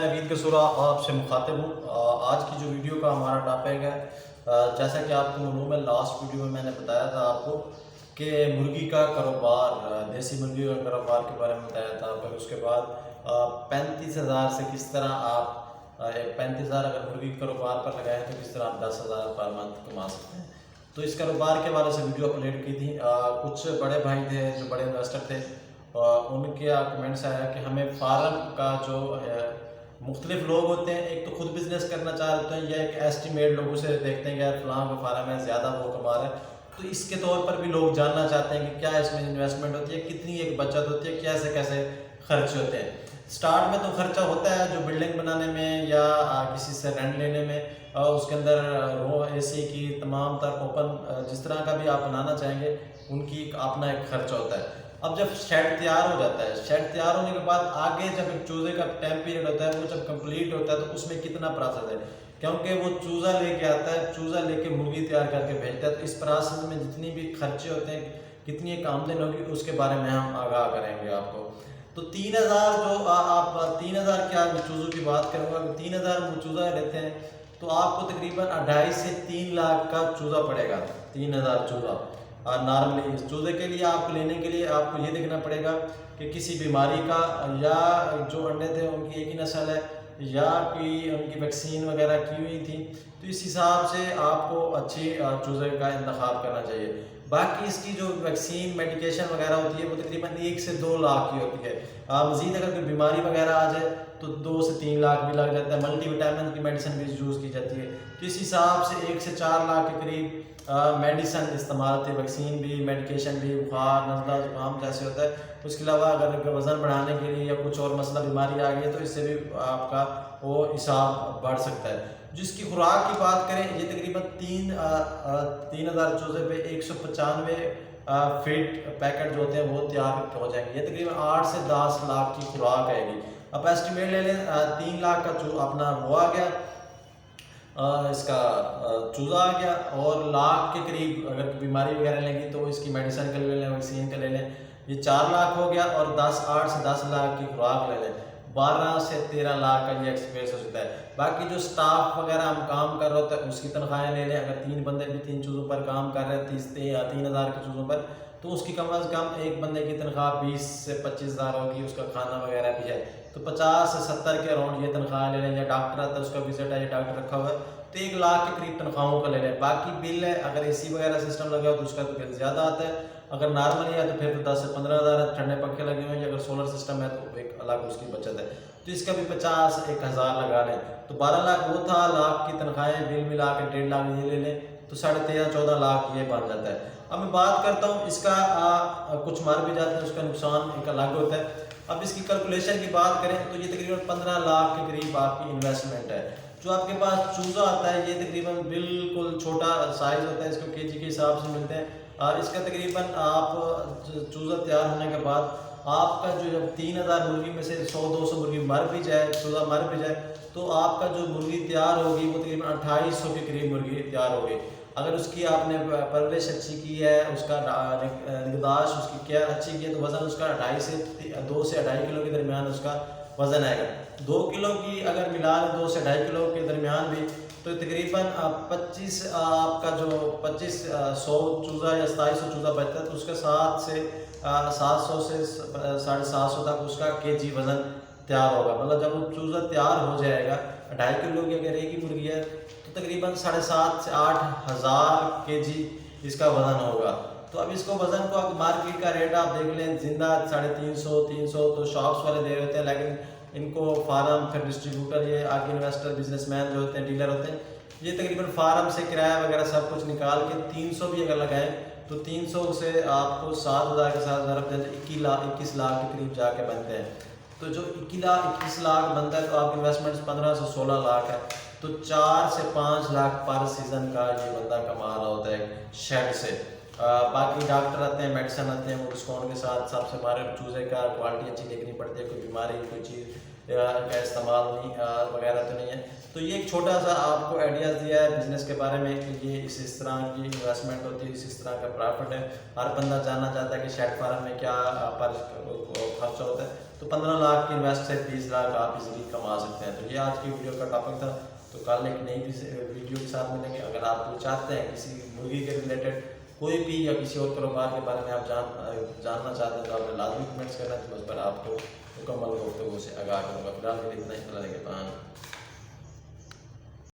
نوید قصورہ آپ سے مخاطب ہوں۔ آج کی جو ویڈیو کا ہمارا ٹاپک ہے، جیسا کہ آپ کو معلوم ہے، لاسٹ ویڈیو میں نے بتایا تھا آپ کو کہ مرغی کا کاروبار، دیسی مرغی کا کاروبار کے بارے میں بتایا تھا۔ پھر اس کے بعد 35,000 سے کس طرح آپ 35,000 اگر مرغی کے کاروبار پر لگائیں تو کس طرح آپ 10,000 پر منتھ کما سکتے ہیں۔ تو اس کاروبار کے بارے سے ویڈیو اپلوڈ کی تھی۔ کچھ بڑے بھائی تھے جو بڑے انویسٹر تھے، ان کے کمنٹس آیا کہ ہمیں فارم کا جو ہے، مختلف لوگ ہوتے ہیں، ایک تو خود بزنس کرنا چاہتے ہیں یا ایک ایسٹیمیٹ لوگوں سے دیکھتے ہیں کہ یار فلاں کا فارم ہے، زیادہ وہ کما رہا ہے، تو اس کے طور پر بھی لوگ جاننا چاہتے ہیں کہ کیا اس میں انویسٹمنٹ ہوتی ہے، کتنی ایک بچت ہوتی ہے، کیسے کیسے خرچ ہوتے ہیں۔ سٹارٹ میں تو خرچہ ہوتا ہے جو بلڈنگ بنانے میں یا کسی سے رینٹ لینے میں، اس کے اندر وہ اے سی کی تمام تر اوپن جس طرح کا بھی آپ بنانا چاہیں گے ان کی اپنا ایک خرچہ ہوتا ہے۔ اب جب شیڈ تیار ہو جاتا ہے، شیڈ تیار ہونے کے بعد آگے جب ایک چوزے کا ٹائم پیریڈ ہوتا ہے، وہ جب کمپلیٹ ہوتا ہے تو اس میں کتنا پروسیس ہے، کیونکہ وہ چوزہ لے کے آتا ہے، چوزہ لے کے مرغی تیار کر کے بھیجتا ہے، تو اس پروسیس میں جتنی بھی خرچے ہوتے ہیں، کتنی ایک آمدن ہوگی، اس کے بارے میں ہم آگاہ کریں گے آپ کو۔ تو 3,000 جو آپ 3,000 کیا چوزوں کی بات کروں گا، 3,000 چوزہ لیتے ہیں تو آپ کو تقریباً 2.5 سے 3 لاکھ کا چوزہ پڑے گا۔ 3,000 چوزہ نارملی اس چوزے کے لیے آپ لینے کے لیے آپ کو یہ دیکھنا پڑے گا کہ کسی بیماری کا، یا جو انڈے تھے ان کی ایک ہی نسل ہے، یا کوئی ان کی ویکسین وغیرہ کی ہوئی تھی، تو اس حساب سے آپ کو اچھی چوزے کا انتخاب کرنا چاہیے۔ باقی اس کی جو ویکسین میڈیکیشن وغیرہ ہوتی ہے وہ تقریباً 1 سے 2 لاکھ کی ہوتی ہے۔ مزید اگر کوئی بیماری وغیرہ آ جائے تو 2 سے 3 لاکھ بھی لگ جاتا ہے۔ ملٹی وٹامن کی میڈیسن بھی یوز کی جاتی ہے، تو اس حساب سے 1 سے 4 لاکھ کے قریب میڈیسن استعمال ہوتی ہے، ویکسین بھی، میڈیکیشن بھی، بخار، نزلہ، زکام جیسے ہوتا ہے۔ اس کے علاوہ اگر وزن بڑھانے کے لیے یا کچھ اور مسئلہ بیماری آ گئی ہے تو اس سے بھی آپ کا وہ حساب بڑھ سکتا ہے۔ جس کی خوراک کی بات کریں، یہ تقریباً 3,000 چوزے پہ 195 فیٹ پیکٹ جو ہوتے ہیں وہ تیار ہو جائیں گے۔ یہ تقریباً 8 سے 10 لاکھ کی خوراک آئے گی۔ اب ایسٹیمیٹ لے لیں، 3 لاکھ کا اپنا وہ آ گیا، اس کا چوزہ آ گیا، اور لاکھ کے قریب اگر بیماری وغیرہ لیں گی تو اس کی میڈیسن کا لے لیں، ویکسین کا لے لیں، یہ 4 لاکھ ہو گیا، اور 8 سے 10 لاکھ کی خوراک لے لیں، 12 سے 13 لاکھ کا یہ ایکسپیرینس ہو سکتا ہے۔ باقی جو سٹاف وغیرہ ہم کام کر رہے ہوتے ہیں اس کی تنخواہیں لے لیں، اگر 3 بندے بھی 3 چوزوں پر کام کر رہے ہیں 3,000 کے چوزوں پر، تو اس کی کم از کم ایک بندے کی تنخواہ 20 سے 25,000 ہوگی، اس کا کھانا وغیرہ بھی ہے، تو 50 سے 70 کے اراؤنڈ یہ تنخواہیں لے لیں۔ یا ڈاکٹر آتا ہے، اس کا وزٹ ہے، یا ڈاکٹر رکھا ہوا ہے تو 1 لاکھ کے قریب تنخواہوں کا لے لیں۔ باقی بل ہے، اگر اے سی وغیرہ سسٹم لگا ہو تو اس کا تو بل زیادہ آتا ہے، اگر نارملی ہے تو پھر تو 10 سے 15,000 ہے، ٹھنڈے پنکھے لگے ہوئے ہیں، یا اگر سولر سسٹم ہے تو ایک الگ اس کی بچت ہے، تو اس کا بھی 50 سے 1,000 لگا لیں، تو 12 لاکھ وہ تھا۔ لاکھ کی تنخواہیں بل ملا کے 1.5 لاکھ یہ لے لیں تو 13.5-14 لاکھ یہ بن جاتا ہے۔ اب میں بات کرتا ہوں اس کا، کچھ مر بھی جاتے ہیں، اس کا نقصان ایک الگ ہوتا ہے۔ اب اس کی کیلکولیشن کی بات کریں تو یہ تقریباً 15 لاکھ کے قریب آپ کی انویسٹمنٹ ہے۔ جو آپ کے پاس چوزہ آتا ہے یہ تقریباً بالکل چھوٹا سائز ہوتا ہے، اس کو کے جی کے حساب سے ملتے ہیں، اور اس کا تقریباً آپ چوزہ تیار ہونے کے بعد آپ کا جو جب 3,000 مرغی میں سے 100-200 مرغی مر بھی جائے، چوزہ مر بھی جائے، تو آپ کا جو مرغی تیار ہوگی وہ تقریباً 2,800 کے قریب مرغی تیار ہوگی۔ اگر اس کی آپ نے پرورش اچھی کی ہے، اس کا نگہداشت اس کی کیئر اچھی کی ہے، تو وزن اس کا 2 سے 2.5 کلو کے درمیان اس کا وزن آئے گا۔ 2 کلو کی اگر ملا لیں، 2 سے 2.5 کلو کے درمیان بھی، تو تقریباً 25 آپ کا جو 100 چوزہ یا 2,700 چوزہ بچتا ہے، تو اس کا 700 سے 750 تک اس کا کے جی وزن تیار ہوگا۔ مطلب جب وہ چوزہ تیار ہو جائے گا، 2.5 کلو کی اگر ایک ہی مرغی ہے تو تقریباً 7,500 سے 8,000 کے جی اس کا وزن ہوگا۔ تو اب اس کو وزن کو اب مارکیٹ کا ریٹ آپ دیکھ لیں، زندہ 350 تو شاپس والے دے رہے ہوتے ہیں، لیکن ان کو فارم پھر ڈسٹریبیوٹر، یہ آگے انویسٹر بزنس مین جو ہوتے ہیں، ڈیلر ہوتے ہیں، یہ تقریباً فارم سے کرایہ وغیرہ سب کچھ نکال کے 300 بھی اگر لگائیں تو 300 سے آپ کو 7,000 کے ساتھ ضرب 21 لاکھ کے قریب جا کے بنتے ہیں۔ تو جو 21 لاکھ بنتا ہے تو آپ کی انویسٹمنٹ 15 سے 16 لاکھ ہے، تو 4 سے 5 لاکھ پر سیزن کا یہ بندہ کما رہا ہوتا ہے شیڈ سے۔ باقی ڈاکٹر آتے ہیں، میڈیسن آتے ہیں، وہ ڈسکاؤنٹ کے ساتھ سب سے ہمارے چوزے کا کوالٹی اچھی دیکھنی پڑتی ہے، کوئی بیماری کوئی چیز کا استعمال نہیں وغیرہ تو نہیں ہے۔ تو یہ ایک چھوٹا سا آپ کو آئیڈیاز دیا ہے بزنس کے بارے میں کہ یہ اس طرح کی انویسٹمنٹ ہوتی ہے، اس طرح کا پرافٹ ہے۔ ہر بندہ جاننا چاہتا ہے کہ شیڈ فارم میں کیا خرچہ ہوتا ہے۔ تو 15 لاکھ کی انویسٹ سے 30 لاکھ آپ ایزیلی کما سکتے ہیں۔ تو یہ آج کی ویڈیو کا ٹاپک تھا، تو کل ایک نئی ویڈیو کے ساتھ ملیں گے۔ اگر آپ کو چاہتے ہیں کسی مرغی کے ریلیٹڈ کوئی بھی یا کسی اور کاروبار کے بارے میں آپ جاننا چاہتے ہیں تو آپ نے لازمی کمنٹس کرنا ہے، تو اس پر آپ کو مکمل گفتگو سے آگاہ کروں گا۔ فی الحال کے لیے اتنا ہی، اللہ نگہبان۔